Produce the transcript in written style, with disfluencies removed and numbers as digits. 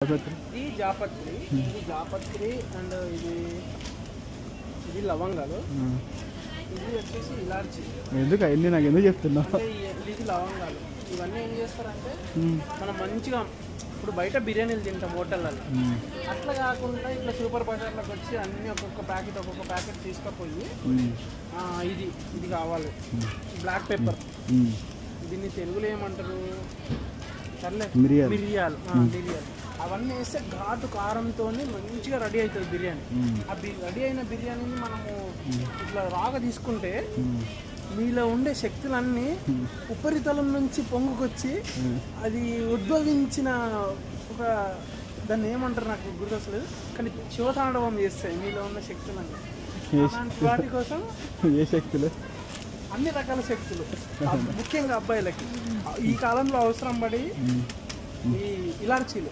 ఇది జాపత్రి, ఇది జాపత్రి అండ్ ఇది లవంగాలు, ఇది వచ్చేసి ఇలాచి. ఎందుకు అన్ని నాకు ఎందుకు చెప్తున్నావు? అంటే ఇది లవంగాలు. ఇవన్నీ ఏం చేస్తారంటే మనం మంచిగా ఇప్పుడు బయట బిర్యానీలు తింటాం హోటళ్ళలో, అట్లా కాకుండా ఇట్లా సూపర్ బజార్లోకి వచ్చి అన్ని ఒక్కొక్క ప్యాకెట్ తీసుకుపోయి ఇది కావాలి బ్లాక్ పెప్పర్, దీన్ని తెలుగులో ఏమంటారు సర్లే మిరియాలు, అవన్నీ వేస్తే ఘాటు కారంతో మంచిగా రెడీ అవుతుంది బిర్యానీ. ఆ రెడీ అయిన బిర్యానీని మనము ఇట్లా రాగా తీసుకుంటే మీలో ఉండే శక్తులన్నీ ఉపరితలం నుంచి పొంగుకొచ్చి అది ఉద్భవించిన ఒక దాన్ని ఏమంటారు నాకు గుర్తొస్తలేదు, కానీ శివతాండవం చేస్తాయి మీలో ఉన్న శక్తులన్నీ. అలాంటి వాటి కోసం ఏ శక్తులు? అన్ని రకాల శక్తులు, ముఖ్యంగా అబ్బాయిలకి ఈ కాలంలో అవసరం పడి ఈ ఇలాచీలు